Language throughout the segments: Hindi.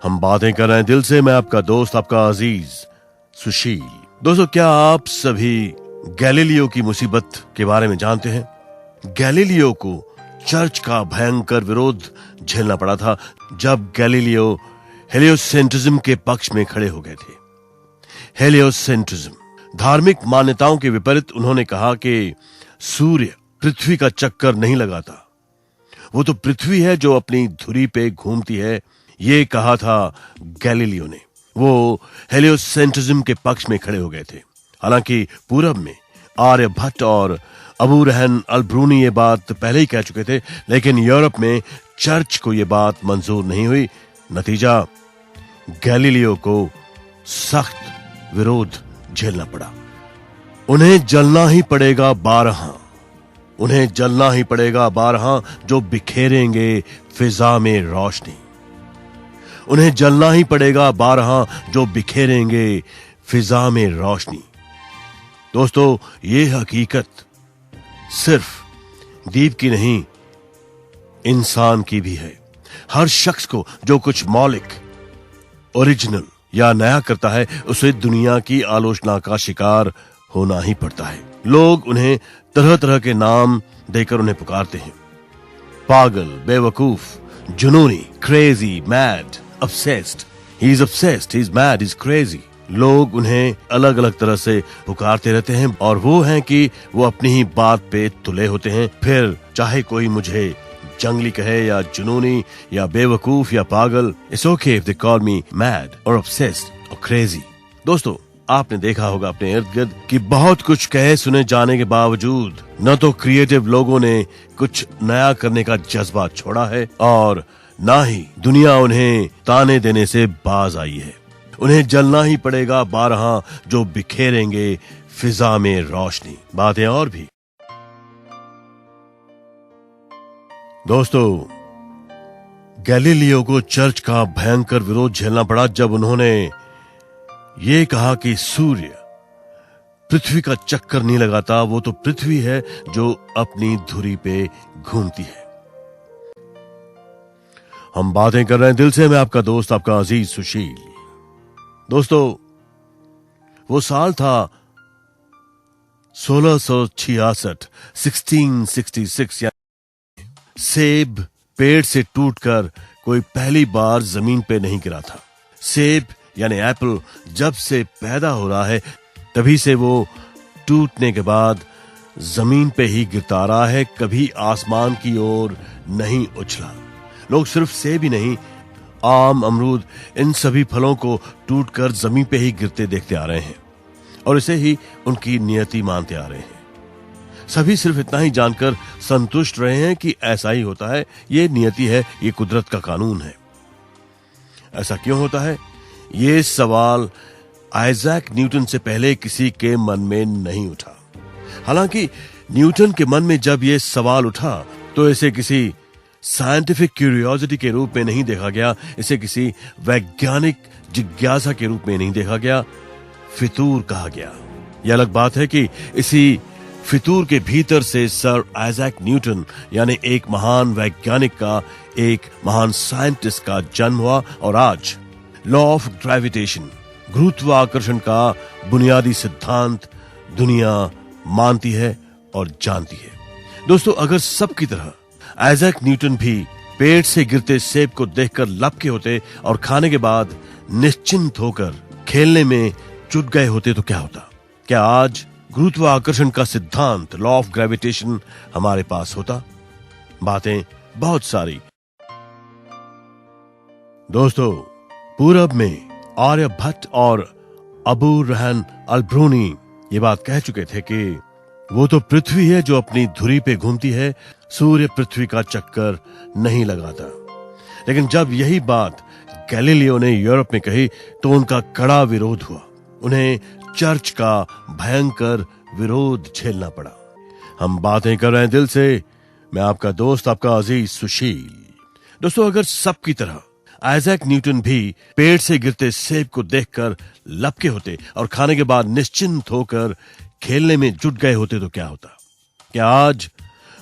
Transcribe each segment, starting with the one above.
हम बातें कर रहे हैं दिल से। मैं आपका दोस्त, आपका अजीज सुशील। दोस्तों, क्या आप सभी गैलीलियो की मुसीबत के बारे में जानते हैं? गैलीलियो को चर्च का भयंकर विरोध झेलना पड़ा था जब गैलीलियो हेलियोसेंट्रिज्म के पक्ष में खड़े हो गए थे। हेलियोसेंट्रिज्म, धार्मिक मान्यताओं के विपरीत उन्होंने कहा कि सूर्य पृथ्वी का चक्कर नहीं लगाता, वो तो पृथ्वी है जो अपनी धुरी पे घूमती है। ये कहा था गैलीलियो ने। वो हेलियोसेंट्रिज्म के पक्ष में खड़े हो गए थे। हालांकि पूरब में आर्यभट्ट और अबू रहन अल-ब्रूनी ये बात पहले ही कह चुके थे, लेकिन यूरोप में चर्च को ये बात मंजूर नहीं हुई। नतीजा, गैलीलियो को सख्त विरोध झेलना पड़ा। उन्हें जलना ही पड़ेगा बारहा, उन्हें जलना ही पड़ेगा बारहा जो बिखेरेंगे फिजा में रोशनी। उन्हें जलना ही पड़ेगा बारहा जो बिखेरेंगे फिजा में रोशनी। दोस्तों, ये हकीकत सिर्फ दीप की नहीं, इंसान की भी है। हर शख्स को जो कुछ मौलिक, ओरिजिनल या नया करता है, उसे दुनिया की आलोचना का शिकार होना ही पड़ता है। लोग उन्हें तरह तरह के नाम देकर उन्हें पुकारते हैं। पागल, बेवकूफ, जुनूनी, crazy, mad, obsessed. He is obsessed, he is mad, he is crazy. लोग उन्हें अलग अलग तरह से पुकारते रहते हैं और वो हैं कि वो अपनी ही बात पे तुले होते हैं। फिर चाहे कोई मुझे जंगली कहे या जुनूनी या बेवकूफ या पागल, it's okay if they call me mad or obsessed or crazy. दोस्तों, आपने देखा होगा अपने इर्द गिर्द कि बहुत कुछ कहे सुने जाने के बावजूद न तो क्रिएटिव लोगों ने कुछ नया करने का जज्बा छोड़ा है और ना ही दुनिया उन्हें ताने देने से बाज आई है। उन्हें जलना ही पड़ेगा बारहा जो बिखेरेंगे फिजा में रोशनी। बातें और भी। दोस्तों, गैलीलियो को चर्च का भयंकर विरोध झेलना पड़ा जब उन्होंने ये कहा कि सूर्य पृथ्वी का चक्कर नहीं लगाता, वो तो पृथ्वी है जो अपनी धुरी पे घूमती है। हम बातें कर रहे हैं दिल से। मैं आपका दोस्त, आपका अजीज सुशील। दोस्तों, वो साल था 1666, 1666। सेब पेड़ से टूटकर कोई पहली बार जमीन पे नहीं गिरा था। सेब यानी एप्पल जब से पैदा हो रहा है तभी से वो टूटने के बाद जमीन पे ही गिरता रहा है, कभी आसमान की ओर नहीं उछला। लोग सिर्फ सेब ही नहीं, आम, अमरूद, इन सभी फलों को टूटकर जमीन पे ही गिरते देखते आ रहे हैं और इसे ही उनकी नियति मानते आ रहे हैं। सभी सिर्फ इतना ही जानकर संतुष्ट रहे हैं कि ऐसा ही होता है, ये नियति है, ये कुदरत का कानून है। ऐसा क्यों होता है? ये सवाल आइजैक न्यूटन से पहले किसी के मन में नहीं उठा। हालांकि न्यूटन के मन में जब ये सवाल उठा तो इसे किसी साइंटिफिक क्यूरियोसिटी के रूप में नहीं देखा गया, इसे किसी वैज्ञानिक जिज्ञासा के रूप में नहीं देखा गया, फितूर कहा गया। यह अलग बात है कि इसी फितूर के भीतर से सर आइजैक न्यूटन यानी एक महान वैज्ञानिक का, एक महान साइंटिस्ट का जन्म हुआ और आज लॉ ऑफ ग्रेविटेशन, गुरुत्वाकर्षण का बुनियादी सिद्धांत दुनिया मानती है और जानती है। दोस्तों, अगर सबकी तरह आइजैक न्यूटन भी पेड़ से गिरते सेब को देखकर लपके होते और खाने के बाद निश्चिंत होकर खेलने में जुट गए होते तो क्या होता? क्या आज गुरुत्वाकर्षण का सिद्धांत, लॉ ऑफ ग्रेविटेशन, हमारे पास होता? बातें बहुत सारी। दोस्तों, पूरब में आर्यभट्ट और अबू रहन अल-ब्रूनी ये बात कह चुके थे कि वो तो पृथ्वी है जो अपनी धुरी पे घूमती है, सूर्य पृथ्वी का चक्कर नहीं लगाता। लेकिन जब यही बात गैलीलियो ने यूरोप में कही तो उनका कड़ा विरोध हुआ। उन्हें चर्च का भयंकर विरोध झेलना पड़ा। हम बातें कर रहे हैं दिल से। मैं आपका दोस्त, आपका अजीज सुशील। दोस्तों, अगर सबकी तरह आइजैक न्यूटन भी पेड़ से गिरते सेब को देखकर लपके होते और खाने के बाद निश्चिंत होकर खेलने में जुट गए होते तो क्या होता? क्या आज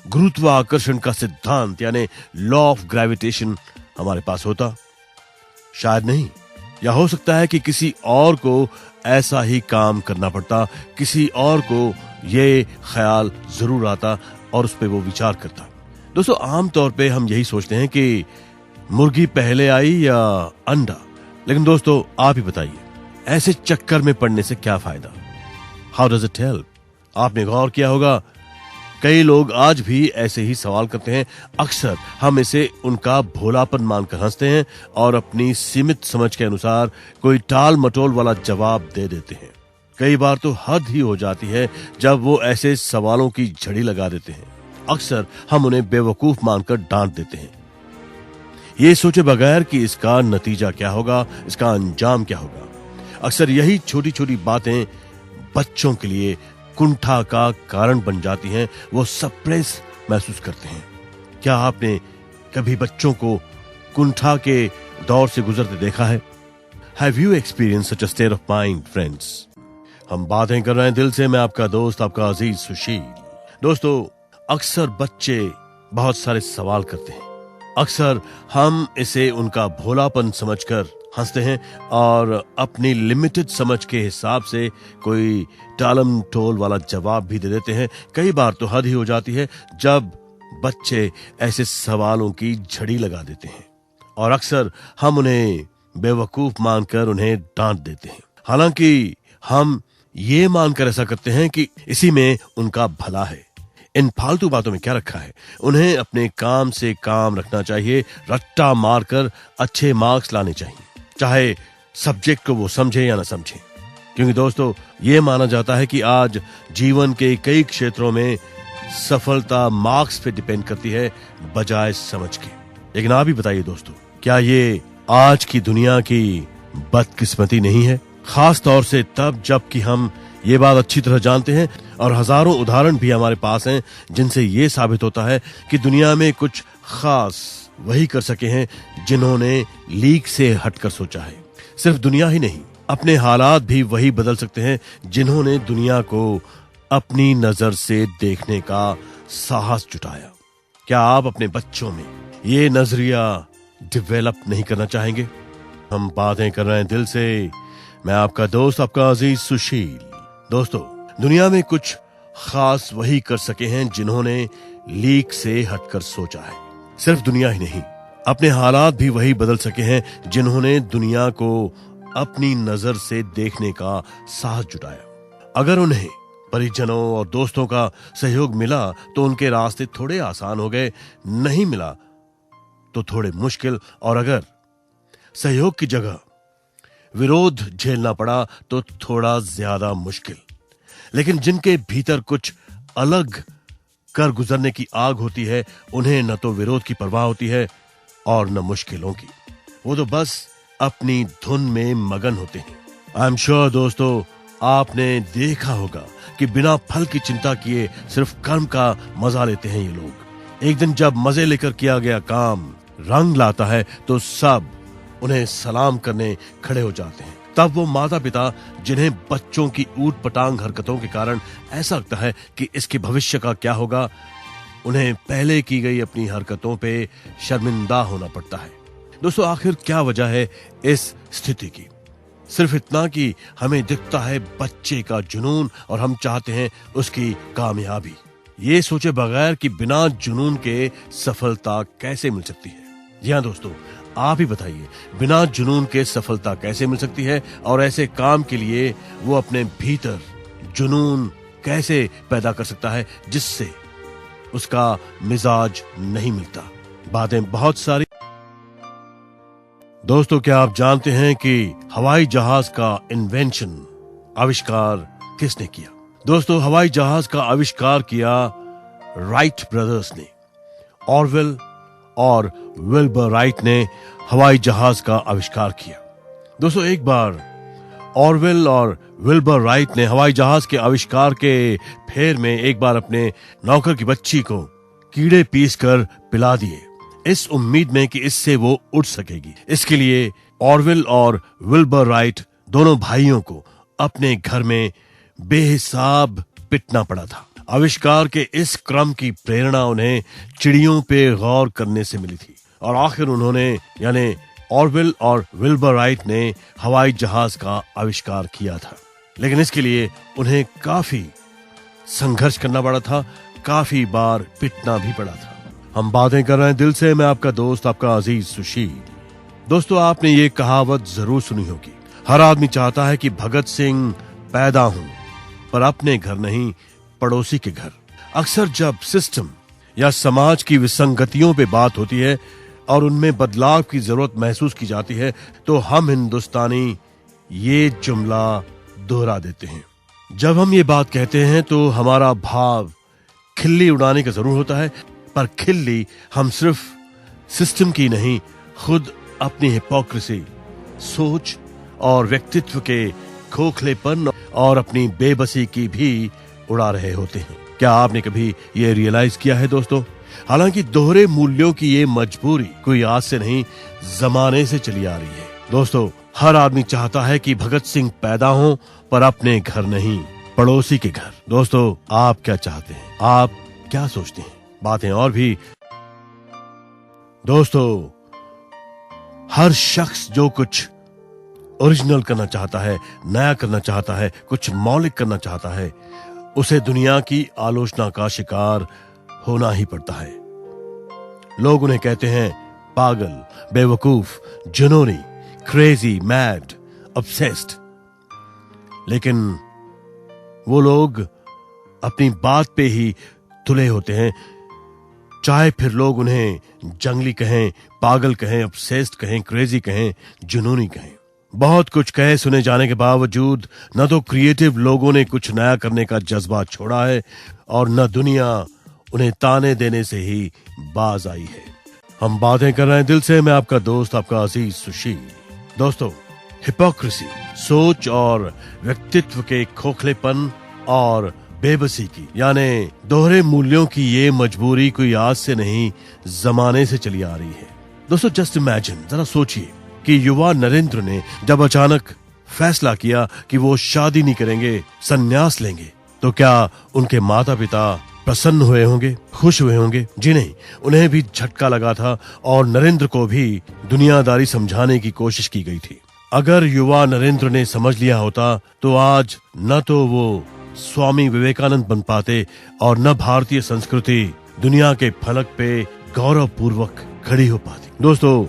गुरुत्वाकर्षण का सिद्धांत यानी लॉ ऑफ ग्रेविटेशन हमारे पास होता? शायद नहीं, या हो सकता है कि किसी और को ऐसा ही काम करना पड़ता, किसी और को ये ख्याल जरूर आता और उस पर वो विचार करता। दोस्तों, आमतौर पे हम यही सोचते हैं कि मुर्गी पहले आई या अंडा, लेकिन दोस्तों आप ही बताइए, ऐसे चक्कर में पड़ने से क्या फायदा? How does it help? आपने गौर किया होगा, कई लोग आज भी ऐसे ही सवाल करते हैं। अक्सर हम इसे उनका भोलापन मानकर हंसते हैं और अपनी सीमित समझ के अनुसार कोई टाल मटोल वाला जवाब दे देते हैं। कई बार तो हद ही हो जाती है जब वो ऐसे सवालों की झड़ी लगा देते हैं। अक्सर हम उन्हें बेवकूफ मानकर डांट देते हैं, ये सोचे बगैर कि इसका नतीजा क्या होगा, इसका अंजाम क्या होगा। अक्सर यही छोटी छोटी बातें बच्चों के लिए कुंठा का कारण बन जाती हैं। वो सप्रेस महसूस करते हैं। क्या आपने कभी बच्चों को कुंठा के दौर से गुजरते देखा है? Have you experience such a state of mind friends? हम बातें कर रहे हैं दिल से। मैं आपका दोस्त, आपका अजीज सुशील। दोस्तों, अक्सर बच्चे बहुत सारे सवाल करते हैं। अक्सर हम इसे उनका भोलापन समझकर हंसते हैं और अपनी लिमिटेड समझ के हिसाब से कोई टालम टोल वाला जवाब भी दे देते हैं। कई बार तो हद ही हो जाती है जब बच्चे ऐसे सवालों की झड़ी लगा देते हैं और अक्सर हम उन्हें बेवकूफ मानकर उन्हें डांट देते हैं। हालांकि हम ये मानकर ऐसा करते हैं कि इसी में उनका भला है। इन फालतू बातों में क्या रखा है? उन्हें अपने काम से काम रखना चाहिए, रट्टा मारकर अच्छे मार्क्स लाने चाहिए, चाहे सब्जेक्ट को वो समझे या ना समझे। क्योंकि दोस्तों, ये माना जाता है कि आज जीवन के कई क्षेत्रों में सफलता मार्क्स पे डिपेंड करती है बजाय समझ के। लेकिन आप ही बताइए दोस्तों, क्या ये आज की दुनिया की बदकिस्मती नहीं है? खास तौर से तब जबकि हम ये बात अच्छी तरह जानते हैं और हजारों उदाहरण भी हमारे पास हैं जिनसे ये साबित होता है कि दुनिया में कुछ खास वही कर सके हैं जिन्होंने लीक से हटकर सोचा है। सिर्फ दुनिया ही नहीं, अपने हालात भी वही बदल सकते हैं जिन्होंने दुनिया को अपनी नजर से देखने का साहस जुटाया। क्या आप अपने बच्चों में ये नजरिया डेवलप नहीं करना चाहेंगे? हम बातें कर रहे हैं दिल से। मैं आपका दोस्त, आपका अजीज सुशील। दोस्तों, दुनिया में कुछ खास वही कर सके हैं जिन्होंने लीक से हटकर सोचा है। सिर्फ दुनिया ही नहीं, अपने हालात भी वही बदल सके हैं जिन्होंने दुनिया को अपनी नजर से देखने का साहस जुटाया। अगर उन्हें परिजनों और दोस्तों का सहयोग मिला तो उनके रास्ते थोड़े आसान हो गए, नहीं मिला तो थोड़े मुश्किल, और अगर सहयोग की जगह विरोध झेलना पड़ा तो थोड़ा ज्यादा मुश्किल। लेकिन जिनके भीतर कुछ अलग कर गुजरने की आग होती है, उन्हें न तो विरोध की परवाह होती है और न मुश्किलों की। वो तो बस अपनी धुन में मगन होते हैं। आई एम श्योर दोस्तों, आपने देखा होगा कि बिना फल की चिंता किए सिर्फ कर्म का मजा लेते हैं ये लोग। एक दिन जब मजे लेकर किया गया काम रंग लाता है तो सब उन्हें सलाम करने खड़े हो जाते हैं। तब वो माता पिता जिन्हें बच्चों की ऊट पटांग हरकतों के कारण ऐसा लगता है कि इसके भविष्य का क्या होगा, उन्हें पहले की गई अपनी हरकतों पे शर्मिंदा होना पड़ता है। दोस्तों, आखिर क्या वजह है इस स्थिति की? सिर्फ इतना कि हमें दिखता है बच्चे का जुनून और हम चाहते हैं उसकी कामयाबी, ये सोचे बगैर कि बिना जुनून के सफलता कैसे मिल सकती है। जी हाँ दोस्तों, आप ही बताइए, बिना जुनून के सफलता कैसे मिल सकती है? और ऐसे काम के लिए वो अपने भीतर जुनून कैसे पैदा कर सकता है जिससे उसका मिजाज नहीं मिलता? बातें बहुत सारी। दोस्तों, क्या आप जानते हैं कि हवाई जहाज का इन्वेंशन, आविष्कार किसने किया? दोस्तों, हवाई जहाज का आविष्कार किया राइट ब्रदर्स ने। ऑरवेल और विल्बर राइट ने हवाई जहाज का आविष्कार किया। दोस्तों, एक बार ऑरवेल और विल्बर राइट ने हवाई जहाज के आविष्कार के फेर में एक बार अपने नौकर की बच्ची को कीड़े पीसकर पिला दिए, इस उम्मीद में कि इससे वो उड़ सकेगी। इसके लिए ऑरवेल और विल्बर राइट दोनों भाइयों को अपने घर में बेहिसाब पिटना पड़ा था। आविष्कार के इस क्रम की प्रेरणा उन्हें चिड़ियों पे गौर करने से मिली थी और आखिर उन्होंने यानी ऑरवेल और विल्बर राइट ने हवाई जहाज का आविष्कार किया था, लेकिन इसके लिए उन्हें काफी संघर्ष करना पड़ा था, काफी बार पिटना भी पड़ा था। हम बातें कर रहे हैं दिल से, मैं आपका दोस्त, आपका अजीज सुशील। दोस्तों, आपने ये कहावत जरूर सुनी होगी, हर आदमी चाहता है कि भगत सिंह पैदा हों, पर अपने घर नहीं, पड़ोसी के घर। अक्सर जब सिस्टम या समाज की विसंगतियों पे बात होती है और उनमें बदलाव की जरूरत महसूस की जाती है, तो हम हिंदुस्तानी ये जुमला दोहरा देते हैं। जब हम ये बात कहते हैं तो हमारा भाव खिल्ली उड़ाने का जरूर होता है, पर खिल्ली हम सिर्फ सिस्टम की नहीं, खुद अपनी हिपोक्रेसी, सोच और व्यक्तित्व के खोखलेपन और अपनी बेबसी की भी उड़ा रहे होते हैं। क्या आपने कभी ये रियलाइज किया है दोस्तों? हालांकि दोहरे मूल्यों की ये मजबूरी कोई आज से नहीं, जमाने से चली आ रही है। दोस्तों, हर आदमी चाहता है कि भगत सिंह पैदा हो, पर अपने घर नहीं, पड़ोसी के घर। दोस्तों, आप क्या चाहते हैं? आप क्या सोचते हैं? बातें और भी। दोस्तों, हर शख्स जो कुछ ओरिजिनल करना चाहता है, नया करना चाहता है, कुछ मौलिक करना चाहता है, उसे दुनिया की आलोचना का शिकार होना ही पड़ता है। लोग उन्हें कहते हैं पागल, बेवकूफ, जुनूनी, क्रेजी, मैड, ऑब्सेस्ड। लेकिन वो लोग अपनी बात पे ही तुले होते हैं, चाहे फिर लोग उन्हें जंगली कहें, पागल कहें, ऑब्सेस्ड कहें, क्रेजी कहें, जुनूनी कहें। बहुत कुछ कहे सुने जाने के बावजूद न तो क्रिएटिव लोगों ने कुछ नया करने का जज्बा छोड़ा है और न दुनिया उन्हें ताने देने से ही बाज आई है। हम बातें कर रहे हैं दिल से, मैं आपका दोस्त, आपका अजीज सुशील। दोस्तों, हिपोक्रेसी, सोच और व्यक्तित्व के खोखलेपन और बेबसी की, यानी दोहरे मूल्यों की ये मजबूरी कोई आज से नहीं, जमाने से चली आ रही है। दोस्तों, जस्ट इमेजिन, जरा सोचिए कि युवा नरेंद्र ने जब अचानक फैसला किया कि वो शादी नहीं करेंगे, संन्यास लेंगे, तो क्या उनके माता पिता प्रसन्न हुए होंगे, खुश हुए होंगे? जी नहीं, उन्हें भी झटका लगा था और नरेंद्र को भी दुनियादारी समझाने की कोशिश की गई थी। अगर युवा नरेंद्र ने समझ लिया होता तो आज न तो वो स्वामी विवेकानंद बन पाते और न भारतीय संस्कृति दुनिया के फलक पे गौरवपूर्वक खड़ी हो पाती। दोस्तों,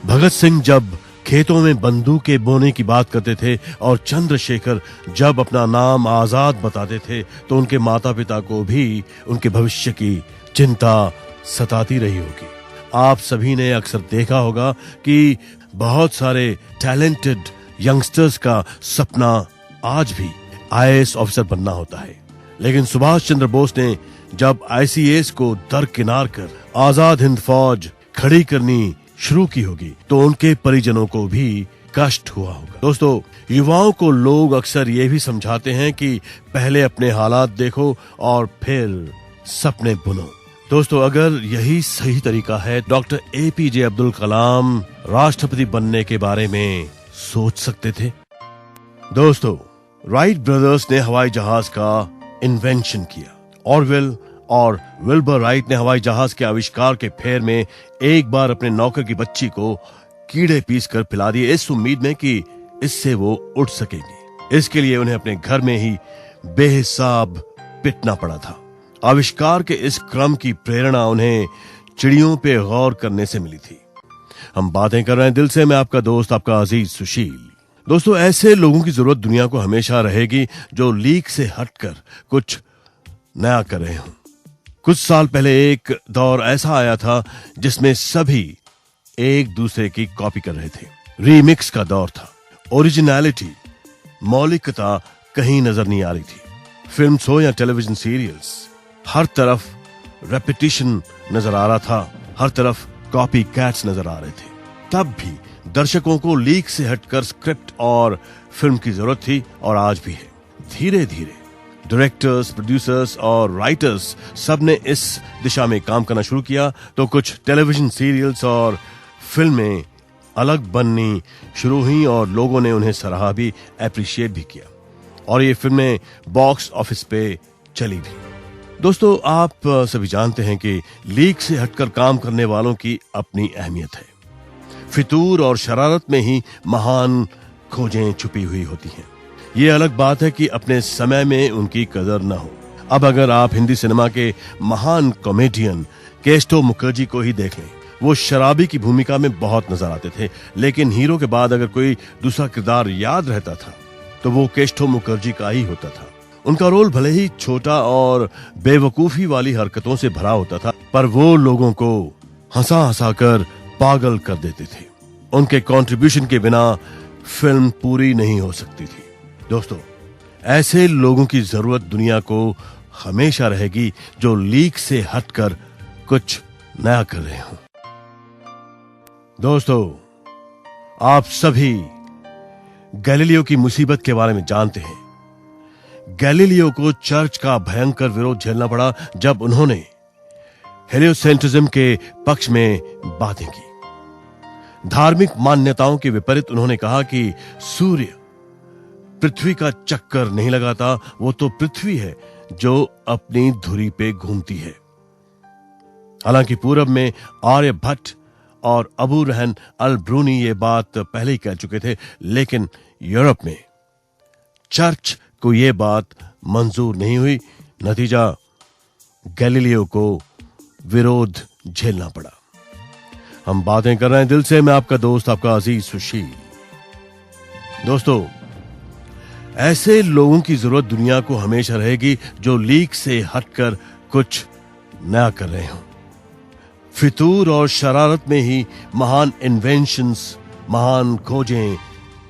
भगत सिंह जब खेतों में बंदूकें बोने की बात करते थे और चंद्रशेखर जब अपना नाम आजाद बताते थे, तो उनके माता पिता को भी उनके भविष्य की चिंता सताती रही होगी। आप सभी ने अक्सर देखा होगा कि बहुत सारे टैलेंटेड यंगस्टर्स का सपना आज भी आईएएस ऑफिसर बनना होता है, लेकिन सुभाष चंद्र बोस ने जब आईसीएस को दरकिनार कर आजाद हिंद फौज खड़ी करनी शुरू की होगी, तो उनके परिजनों को भी कष्ट हुआ होगा। दोस्तों, युवाओं को लोग अक्सर ये भी समझाते हैं कि पहले अपने हालात देखो और फिर सपने बुनो। दोस्तों, अगर यही सही तरीका है, डॉक्टर एपीजे अब्दुल कलाम राष्ट्रपति बनने के बारे में सोच सकते थे। दोस्तों, राइट ब्रदर्स ने हवाई जहाज का इन्वेंशन किया। ऑरवेल और विल्बर राइट ने हवाई जहाज के आविष्कार के फेर में एक बार अपने नौकर की बच्ची को कीड़े पीस कर पिला दिए, इस उम्मीद में कि इससे वो उड़ सकेगी। इसके लिए उन्हें अपने घर में ही बेहिसाब पिटना पड़ा था। आविष्कार के इस क्रम की प्रेरणा उन्हें चिड़ियों पे गौर करने से मिली थी। हम बातें कर रहे हैं दिल से, मैं आपका दोस्त, आपका अजीज सुशील। दोस्तों, ऐसे लोगों की जरूरत दुनिया को हमेशा रहेगी जो लीक से हटकर कुछ नया कर रहे हों। कुछ साल पहले एक दौर ऐसा आया था जिसमें सभी एक दूसरे की कॉपी कर रहे थे। रीमिक्स का दौर था। ओरिजिनलिटी, मौलिकता कहीं नजर नहीं आ रही थी। फिल्म्स हो या टेलीविजन सीरियल्स, हर तरफ रेपिटिशन नजर आ रहा था, हर तरफ कॉपी कैट्स नजर आ रहे थे। तब भी दर्शकों को लीक से हटकर स्क्रिप्ट और फिल्म की जरूरत थी और आज भी है। धीरे धीरे डायरेक्टर्स, प्रोड्यूसर्स और राइटर्स सब ने इस दिशा में काम करना शुरू किया, तो कुछ टेलीविजन सीरियल्स और फिल्में अलग बननी शुरू हुई और लोगों ने उन्हें सराहा भी, एप्रिशिएट भी किया, और ये फिल्में बॉक्स ऑफिस पे चली भी। दोस्तों, आप सभी जानते हैं कि लीक से हटकर काम करने वालों की अपनी अहमियत है। फितूर और शरारत में ही महान खोजें छुपी हुई होती हैं। ये अलग बात है कि अपने समय में उनकी कदर न हो। अब अगर आप हिंदी सिनेमा के महान कॉमेडियन केस्टो मुखर्जी को ही देख लें, वो शराबी की भूमिका में बहुत नजर आते थे, लेकिन हीरो के बाद अगर कोई दूसरा किरदार याद रहता था तो वो केस्टो मुखर्जी का ही होता था। उनका रोल भले ही छोटा और बेवकूफी वाली हरकतों से भरा होता था, पर वो लोगों को हंसा हंसा कर पागल कर देते थे। उनके कंट्रीब्यूशन के बिना फिल्म पूरी नहीं हो सकती थी। दोस्तों, ऐसे लोगों की जरूरत दुनिया को हमेशा रहेगी जो लीक से हटकर कुछ नया कर रहे हो। दोस्तों, आप सभी गैलीलियो की मुसीबत के बारे में जानते हैं। गैलीलियो को चर्च का भयंकर विरोध झेलना पड़ा जब उन्होंने हेलियोसेंट्रिज्म के पक्ष में बातें की। धार्मिक मान्यताओं के विपरीत उन्होंने कहा कि सूर्य पृथ्वी का चक्कर नहीं लगाता, वो तो पृथ्वी है जो अपनी धुरी पे घूमती है। हालांकि पूरब में आर्यभट्ट और अबू रहन अल ब्रूनी ये बात पहले ही कह चुके थे, लेकिन यूरोप में चर्च को ये बात मंजूर नहीं हुई। नतीजा, गैलीलियो को विरोध झेलना पड़ा। हम बातें कर रहे हैं दिल से, मैं आपका दोस्त, आपका अजीज सुशील। दोस्तों, ऐसे लोगों की जरूरत दुनिया को हमेशा रहेगी जो लीक से हटकर कुछ नया कर रहे हो। फितूर और शरारत में ही महान इन्वेंशंस, महान खोजें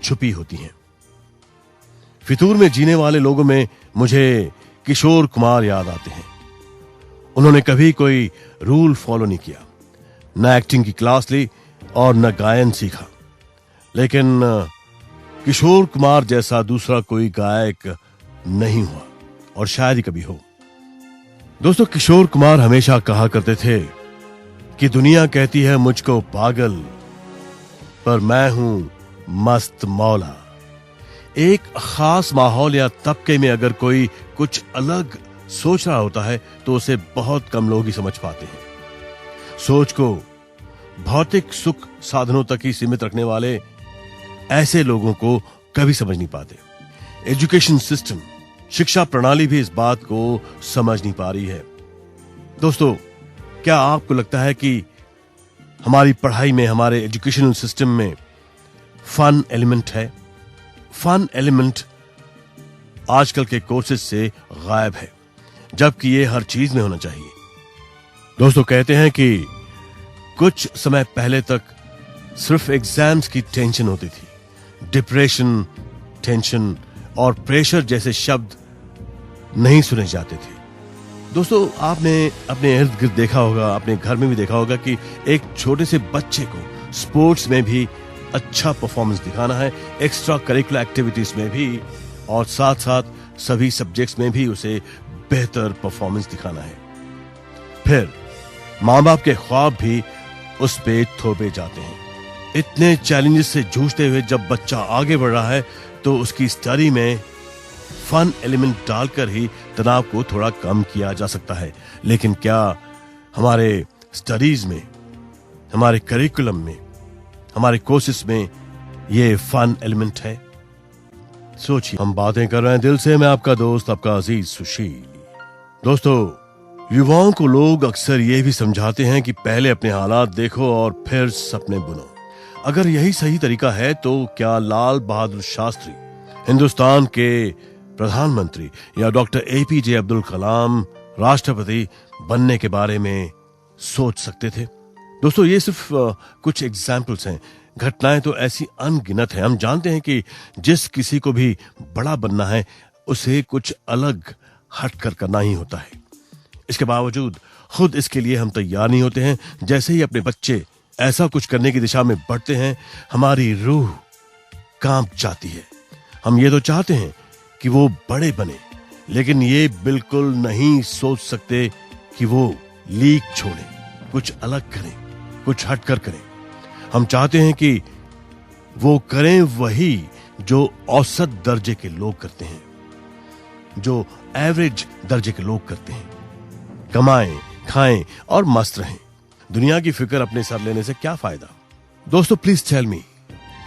छुपी होती हैं। फितूर में जीने वाले लोगों में मुझे किशोर कुमार याद आते हैं। उन्होंने कभी कोई रूल फॉलो नहीं किया, न एक्टिंग की क्लास ली और न गायन सीखा, लेकिन किशोर कुमार जैसा दूसरा कोई गायक नहीं हुआ और शायद ही कभी हो। दोस्तों, किशोर कुमार हमेशा कहा करते थे कि दुनिया कहती है मुझको पागल, पर मैं हूं मस्त मौला। एक खास माहौल या तबके में अगर कोई कुछ अलग सोच रहा होता है तो उसे बहुत कम लोग ही समझ पाते हैं। सोच को भौतिक सुख साधनों तक ही सीमित रखने वाले ऐसे लोगों को कभी समझ नहीं पाते। एजुकेशन सिस्टम, शिक्षा प्रणाली भी इस बात को समझ नहीं पा रही है। दोस्तों, क्या आपको लगता है कि हमारी पढ़ाई में, हमारे एजुकेशनल सिस्टम में फन एलिमेंट है? फन एलिमेंट आजकल के कोर्सेज से गायब है, जबकि ये हर चीज में होना चाहिए। दोस्तों, कहते हैं कि कुछ समय पहले तक सिर्फ एग्जाम्स की टेंशन होती थी। डिप्रेशन, टेंशन और प्रेशर जैसे शब्द नहीं सुने जाते थे। दोस्तों, आपने अपने इर्द गिर्द देखा होगा, अपने घर में भी देखा होगा कि एक छोटे से बच्चे को स्पोर्ट्स में भी अच्छा परफॉर्मेंस दिखाना है, एक्स्ट्रा करिकुलर एक्टिविटीज में भी, और साथ साथ सभी सब्जेक्ट्स में भी उसे बेहतर परफॉर्मेंस दिखाना है। फिर मां बाप के ख्वाब भी उस पे थोपे जाते हैं। इतने चैलेंजेस से जूझते हुए जब बच्चा आगे बढ़ रहा है तो उसकी स्टडी में फन एलिमेंट डालकर ही तनाव को थोड़ा कम किया जा सकता है। लेकिन क्या हमारे स्टडीज में, हमारे करिकुलम में, हमारे कोर्सेस में ये फन एलिमेंट है? सोचिए। हम बातें कर रहे हैं दिल से, मैं आपका दोस्त, आपका अजीज सुशील। दोस्तों, युवाओं को लोग अक्सर ये भी समझाते हैं कि पहले अपने हालात देखो और फिर सपने बुनो। अगर यही सही तरीका है तो क्या लाल बहादुर शास्त्री हिंदुस्तान के प्रधानमंत्री या डॉक्टर एपीजे अब्दुल कलाम राष्ट्रपति बनने के बारे में सोच सकते थे? दोस्तों, ये सिर्फ कुछ एग्जाम्पल्स हैं। घटनाएं तो ऐसी अनगिनत हैं। हम जानते हैं कि जिस किसी को भी बड़ा बनना है उसे कुछ अलग हटकर करना ही होता है। इसके बावजूद खुद इसके लिए हम तैयार नहीं होते हैं। जैसे ही अपने बच्चे ऐसा कुछ करने की दिशा में बढ़ते हैं, हमारी रूह कांप जाती है। हम ये तो चाहते हैं कि वो बड़े बने, लेकिन ये बिल्कुल नहीं सोच सकते कि वो लीक छोड़ें, कुछ अलग करें, कुछ हटकर करें। हम चाहते हैं कि वो करें वही जो औसत दर्जे के लोग करते हैं, जो एवरेज दर्जे के लोग करते हैं। कमाएं, खाएं और मस्त रहें। दुनिया की फिक्र अपने सर लेने से क्या फायदा? दोस्तों प्लीज टेल मी,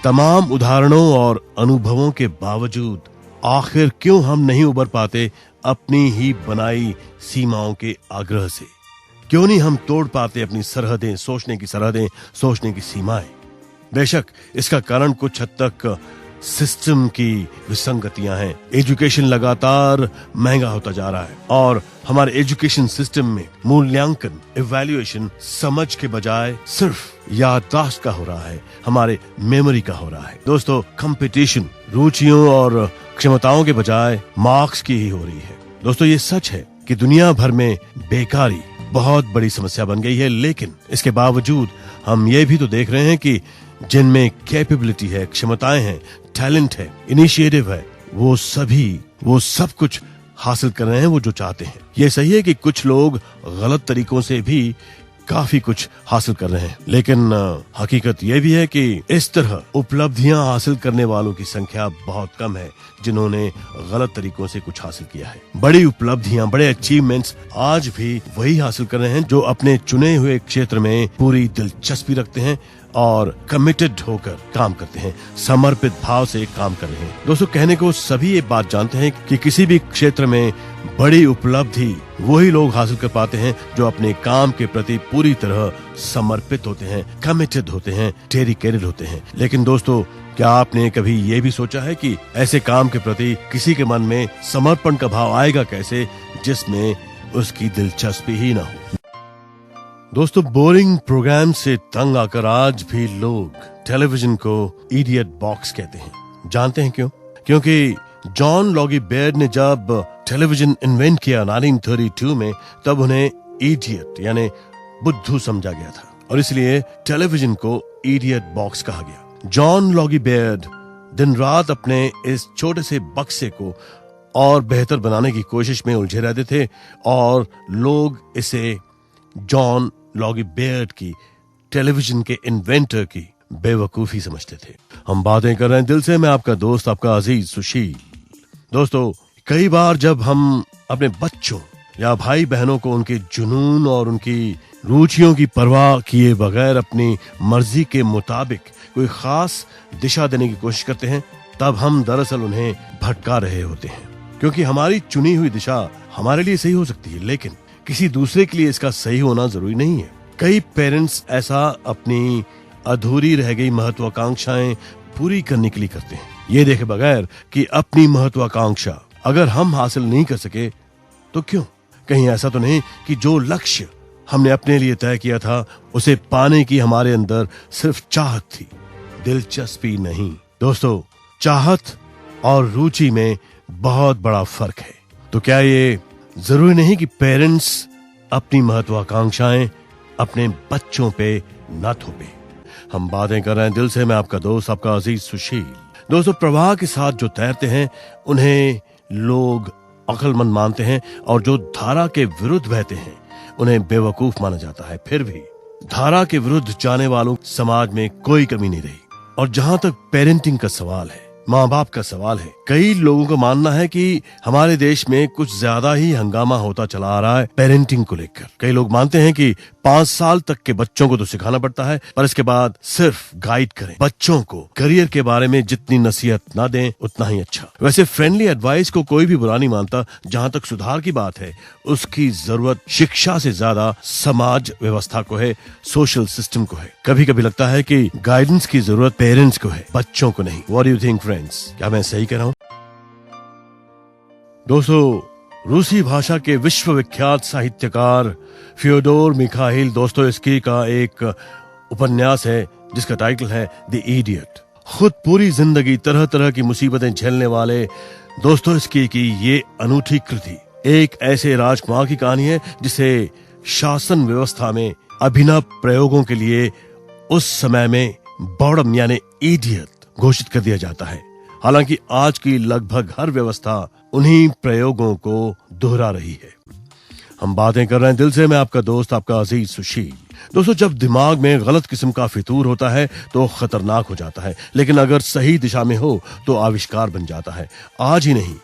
तमाम उदाहरणों और अनुभवों के बावजूद आखिर क्यों हम नहीं उबर पाते अपनी ही बनाई सीमाओं के आग्रह से? क्यों नहीं हम तोड़ पाते अपनी सरहदें, सोचने की सरहदें, सोचने की सीमाएं? बेशक इसका कारण कुछ हद तक सिस्टम की विसंगतियां हैं। एजुकेशन लगातार महंगा होता जा रहा है और हमारे एजुकेशन सिस्टम में मूल्यांकन, इवैल्यूएशन समझ के बजाय सिर्फ याददाश्त का हो रहा है, हमारे मेमोरी का हो रहा है। दोस्तों कंपटीशन रुचियों और क्षमताओं के बजाय मार्क्स की ही हो रही है। दोस्तों ये सच है कि दुनिया भर में बेकारी बहुत बड़ी समस्या बन गई है, लेकिन इसके बावजूद हम ये भी तो देख रहे हैं कि जिनमें कैपेबिलिटी है, क्षमताएं हैं, टैलेंट है, इनिशिएटिव है, वो सब कुछ हासिल कर रहे हैं वो जो चाहते हैं। ये सही है कि कुछ लोग गलत तरीकों से भी काफी कुछ हासिल कर रहे हैं, लेकिन हकीकत यह भी है कि इस तरह उपलब्धियां हासिल करने वालों की संख्या बहुत कम है जिन्होंने गलत तरीकों से कुछ हासिल किया है। बड़ी उपलब्धियां, बड़े अचीवमेंट्स आज भी वही हासिल कर रहे हैं जो अपने चुने हुए क्षेत्र में पूरी दिलचस्पी रखते हैं और कमिटेड होकर काम करते हैं, समर्पित भाव से काम कर रहे हैं। दोस्तों कहने को सभी ये बात जानते हैं कि किसी भी क्षेत्र में बड़ी उपलब्धि वही लोग हासिल कर पाते हैं जो अपने काम के प्रति पूरी तरह समर्पित होते हैं, कमिटेड होते हैं, डेडिकेटेड होते हैं। लेकिन दोस्तों क्या आपने कभी ये भी सोचा है कि ऐसे काम के प्रति किसी के मन में समर्पण का भाव आएगा कैसे जिसमें उसकी दिलचस्पी ही ना हो? दोस्तों बोरिंग प्रोग्राम से तंग आकर आज भी लोग टेलीविजन को इडियट बॉक्स कहते हैं। जानते हैं क्यों? क्योंकि जॉन लॉगी बेयर्ड ने जब टेलीविजन इन्वेंट किया 1932 में, तब उन्हें इडियट यानी बुद्धू समझा गया था और इसलिए टेलीविजन को इडियट बॉक्स कहा गया। जॉन लॉगी बेयर्ड दिन रात अपने इस छोटे से बक्से को और बेहतर बनाने की कोशिश में उलझे रहते थे और लोग इसे जॉन लॉगी बेयर्ड की, टेलीविजन के इन्वेंटर की बेवकूफी समझते थे। हम बातें कर रहे हैं दिल से, मैं आपका दोस्त, आपका अजीज सुशील। दोस्तों कई बार जब हम अपने बच्चों या भाई बहनों को उनके जुनून और उनकी रुचियों की परवाह किए बगैर अपनी मर्जी के मुताबिक कोई खास दिशा देने की कोशिश करते हैं, तब हम दरअसल उन्हें भटका रहे होते हैं। क्योंकि हमारी चुनी हुई दिशा हमारे लिए सही हो सकती है, लेकिन किसी दूसरे के लिए इसका सही होना जरूरी नहीं है। कई पेरेंट्स ऐसा अपनी अधूरी रह गई महत्वाकांक्षाएं पूरी करने के लिए करते हैं, ये देखे बगैर कि अपनी महत्वाकांक्षा अगर हम हासिल नहीं कर सके तो क्यों? कहीं ऐसा तो नहीं कि जो लक्ष्य हमने अपने लिए तय किया था उसे पाने की हमारे अंदर सिर्फ चाहत थी, दिलचस्पी नहीं। दोस्तों चाहत और रुचि में बहुत बड़ा फर्क है। तो क्या ये जरूरी नहीं कि पेरेंट्स अपनी महत्वाकांक्षाएं अपने बच्चों पे न थोपे? हम बातें कर रहे हैं दिल से, मैं आपका दोस्त, आपका अजीज सुशील। दोस्तों प्रवाह के साथ जो तैरते हैं उन्हें लोग अक्लमंद मानते हैं और जो धारा के विरुद्ध बहते हैं उन्हें बेवकूफ माना जाता है। फिर भी धारा के विरुद्ध जाने वालों समाज में कोई कमी नहीं रही। और जहां तक पेरेंटिंग का सवाल है, माँ बाप का सवाल है, कई लोगों का मानना है कि हमारे देश में कुछ ज्यादा ही हंगामा होता चला आ रहा है पेरेंटिंग को लेकर। कई लोग मानते हैं कि 5 साल तक के बच्चों को तो सिखाना पड़ता है, पर इसके बाद सिर्फ गाइड करें। बच्चों को करियर के बारे में जितनी नसीहत ना दें उतना ही अच्छा। वैसे फ्रेंडली एडवाइस को कोई भी बुरा नहीं मानता। जहां तक सुधार की बात है, उसकी जरूरत शिक्षा से ज्यादा समाज व्यवस्था को है, सोशल सिस्टम को है। कभी कभी लगता है कि गाइडेंस की जरूरत पेरेंट्स को है, बच्चों को नहीं। What do you think friends? क्या मैं सही कह रहा हूं? दोस्तों रूसी भाषा के विश्वविख्यात साहित्यकार फ्योदोर मिखाइल दोस्तोयेव्स्की का एक उपन्यास है जिसका टाइटल है द इडियट। खुद पूरी जिंदगी तरह तरह की मुसीबतें झेलने वाले दोस्तोयेव्स्की की ये अनूठी कृति एक ऐसे राजकुमार की कहानी है जिसे शासन व्यवस्था में अभिनव प्रयोगों के लिए उस समय में बॉर्डम यानी इडियट घोषित कर दिया जाता है। हालांकि आज की लगभग हर व्यवस्था उन्हीं प्रयोगों को दोहरा रही है। हम बातें कर रहे हैं दिल से, मैं आपका दोस्त, आपका अजीज सुशील। दोस्तों जब दिमाग में गलत किस्म का फितूर होता है तो खतरनाक हो जाता है, लेकिन अगर सही दिशा में हो तो आविष्कार बन जाता है। आज ही नहीं,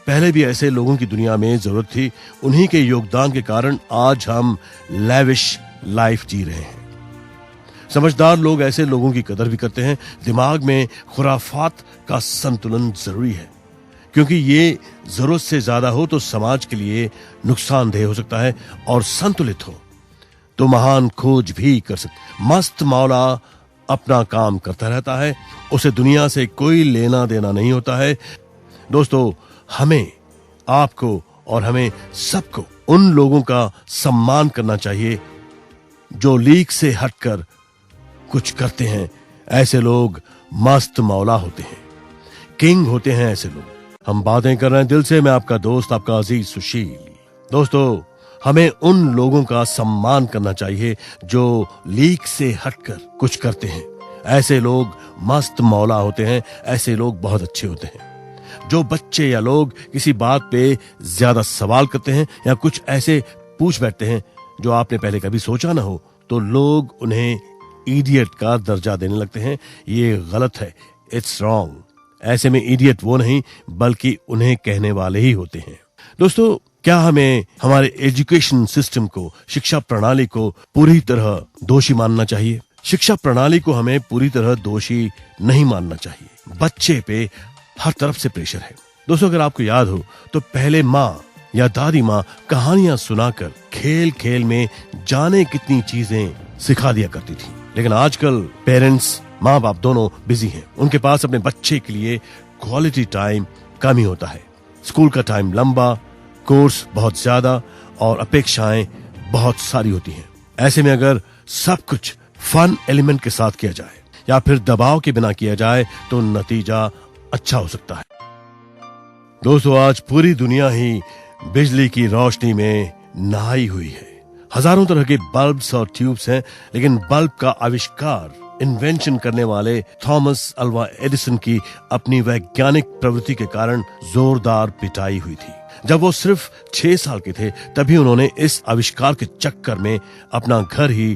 पहले भी ऐसे लोगों की दुनिया में जरूरत थी। उन्हीं के योगदान के कारण आज हम लैविश लाइफ जी रहे हैं। समझदार लोग ऐसे लोगों की कदर भी करते हैं। दिमाग में खुराफात का संतुलन जरूरी है, क्योंकि ये जरूरत से ज्यादा हो तो समाज के लिए नुकसानदेह हो सकता है, और संतुलित हो तो महान खोज भी कर सकते। मस्त मौला अपना काम करता रहता है, उसे दुनिया से कोई लेना देना नहीं होता है। दोस्तों, हमें, आपको और हमें सबको उन लोगों का सम्मान करना चाहिए जो लीक से हटकर कुछ करते हैं। ऐसे लोग मस्त मौला होते हैं, किंग होते हैं ऐसे लोग। हम बातें कर रहे हैं दिल से। मैं आपका दोस्त, आपका अजीज सुशील। दोस्तों, हमें उन लोगों का सम्मान करना चाहिए जो लीक से हटकर कुछ करते हैं। ऐसे लोग मस्त मौला होते हैं, ऐसे लोग बहुत अच्छे होते हैं। जो बच्चे या लोग किसी बात पे ज्यादा सवाल करते हैं या कुछ ऐसे पूछ बैठते हैं जो आपने पहले कभी सोचा ना हो, तो लोग उन्हें इडियट का दर्जा देने लगते हैं। ये गलत है, इट्स रॉन्ग। ऐसे में इडियट वो नहीं बल्कि उन्हें कहने वाले ही होते हैं। दोस्तों, क्या हमें हमारे एजुकेशन सिस्टम को, शिक्षा प्रणाली को पूरी तरह दोषी मानना चाहिए? शिक्षा प्रणाली को हमें पूरी तरह दोषी नहीं मानना चाहिए। बच्चे पे हर तरफ से प्रेशर है। दोस्तों, अगर आपको याद हो तो पहले माँ या दादी माँ कहानियां सुनाकर खेल खेल में जाने कितनी चीजें सिखा दिया करती थी। लेकिन आजकल पेरेंट्स, माँ बाप दोनों बिजी हैं। उनके पास अपने बच्चे के लिए क्वालिटी टाइम कम ही होता है। स्कूल का टाइम लंबा, कोर्स बहुत ज्यादा और अपेक्षाएं बहुत सारी होती हैं। ऐसे में अगर सब कुछ फन एलिमेंट के साथ किया जाए या फिर दबाव के बिना किया जाए तो नतीजा अच्छा हो सकता है। दोस्तों, आज पूरी दुनिया ही बिजली की रोशनी में नहाई हुई है। हजारों तरह के बल्ब्स और ट्यूब्स हैं, लेकिन बल्ब का आविष्कार, इन्वेंशन करने वाले थॉमस अल्वा एडिसन की अपनी वैज्ञानिक प्रवृत्ति के कारण जोरदार पिटाई हुई थी। जब वो सिर्फ 6 साल के थे तभी उन्होंने इस आविष्कार के चक्कर में अपना घर ही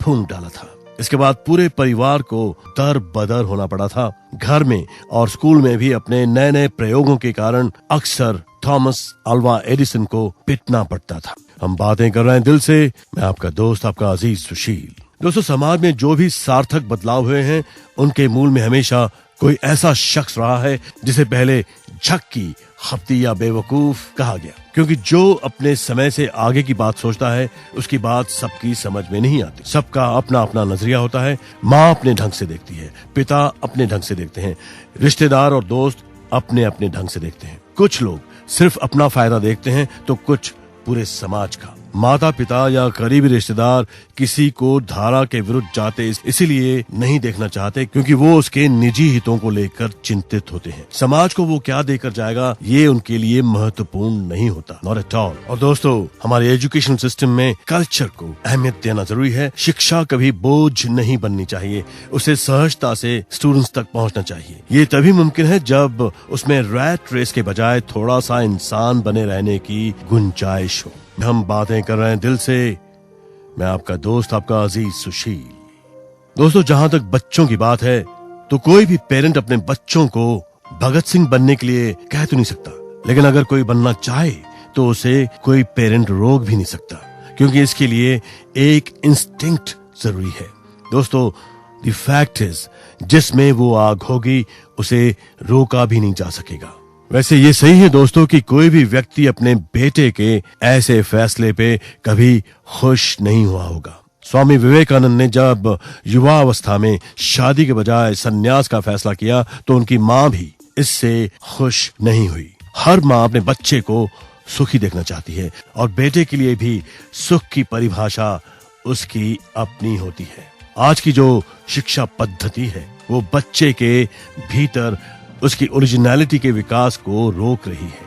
फूंक डाला था। इसके बाद पूरे परिवार को दर बदर होना पड़ा था। घर में और स्कूल में भी अपने नए नए प्रयोगों के कारण अक्सर थॉमस अल्वा एडिसन को पिटना पड़ता था। हम बातें कर रहे हैं दिल से। मैं आपका दोस्त, आपका अजीज सुशील। दोस्तों, समाज में जो भी सार्थक बदलाव हुए हैं उनके मूल में हमेशा कोई ऐसा शख्स रहा है जिसे पहले झक्की, खपती या बेवकूफ कहा गया, क्योंकि जो अपने समय से आगे की बात सोचता है उसकी बात सबकी समझ में नहीं आती। सबका अपना अपना नजरिया होता है। माँ अपने ढंग से देखती है, पिता अपने ढंग से देखते हैं, रिश्तेदार और दोस्त अपने अपने ढंग से देखते हैं। कुछ लोग सिर्फ अपना फायदा देखते हैं तो कुछ पूरे समाज का। माता पिता या करीबी रिश्तेदार किसी को धारा के विरुद्ध जाते इसीलिए नहीं देखना चाहते क्योंकि वो उसके निजी हितों को लेकर चिंतित होते हैं। समाज को वो क्या देकर जाएगा ये उनके लिए महत्वपूर्ण नहीं होता, नॉट एट ऑल। और दोस्तों, हमारे एजुकेशन सिस्टम में कल्चर को अहमियत देना जरूरी है। शिक्षा कभी बोझ नहीं बननी चाहिए, उसे सहजता से स्टूडेंट्स तक पहुंचना चाहिए। ये तभी मुमकिन है जब उसमें रैट रेस के बजाय थोड़ा सा इंसान बने रहने की गुंजाइश हो। हम बातें कर रहे हैं दिल से। मैं आपका दोस्त, आपका अजीज सुशील। दोस्तों, जहां तक बच्चों की बात है तो कोई भी पेरेंट अपने बच्चों को भगत सिंह बनने के लिए कह तो नहीं सकता, लेकिन अगर कोई बनना चाहे तो उसे कोई पेरेंट रोक भी नहीं सकता, क्योंकि इसके लिए एक इंस्टिंक्ट जरूरी है। दोस्तों, द फैक्ट इज, जिसमें वो आग होगी उसे रोका भी नहीं जा सकेगा। वैसे ये सही है दोस्तों कि कोई भी व्यक्ति अपने बेटे के ऐसे फैसले पे कभी खुश नहीं हुआ होगा। स्वामी विवेकानंद ने जब युवा अवस्था में शादी के बजाय सन्यास का फैसला किया तो उनकी माँ भी इससे खुश नहीं हुई। हर माँ अपने बच्चे को सुखी देखना चाहती है और बेटे के लिए भी सुख की परिभाषा उसकी अपनी होती है। आज की जो शिक्षा पद्धति है वो बच्चे के भीतर उसकी ओरिजिनलिटी के विकास को रोक रही है,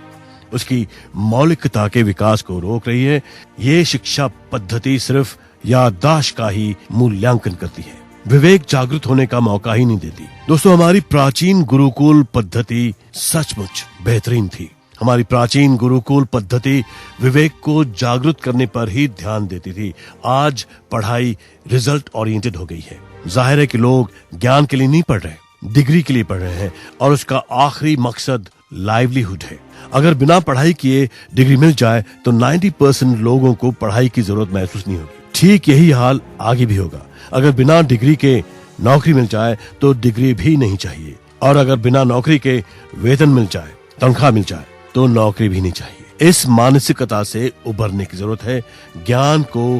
उसकी मौलिकता के विकास को रोक रही है। ये शिक्षा पद्धति सिर्फ याददाश्त का ही मूल्यांकन करती है, विवेक जागृत होने का मौका ही नहीं देती। दोस्तों, हमारी प्राचीन गुरुकुल पद्धति सचमुच बेहतरीन थी। हमारी प्राचीन गुरुकुल पद्धति विवेक को जागृत करने पर ही ध्यान देती थी। आज पढ़ाई रिजल्ट ओरिएंटेड हो गई है। जाहिर है कि लोग ज्ञान के लिए नहीं पढ़ रहे, डिग्री के लिए पढ़ रहे हैं और उसका आखिरी मकसद लाइवलीहुड है। अगर बिना पढ़ाई किए डिग्री मिल जाए तो 90% लोगों को पढ़ाई की जरूरत महसूस नहीं होगी। ठीक यही हाल आगे भी होगा। अगर बिना डिग्री के नौकरी मिल जाए तो डिग्री भी नहीं चाहिए, और अगर बिना नौकरी के वेतन मिल जाए, तनख्वाह मिल जाए, तो नौकरी भी नहीं चाहिए। इस मानसिकता से उबरने की जरूरत है। ज्ञान को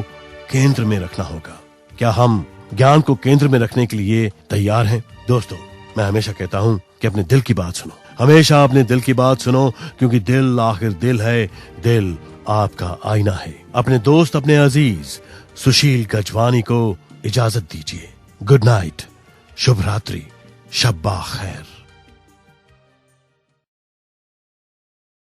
केंद्र में रखना होगा। क्या हम ज्ञान को केंद्र में रखने के लिए तैयार हैं? दोस्तों, मैं हमेशा कहता हूं कि अपने दिल की बात सुनो, हमेशा अपने दिल की बात सुनो, क्योंकि दिल आखिर दिल है, दिल आपका आईना है। अपने दोस्त, अपने अजीज सुशील गजवानी को इजाजत दीजिए। गुड नाइट, शुभ रात्रि, शब्बा खैर।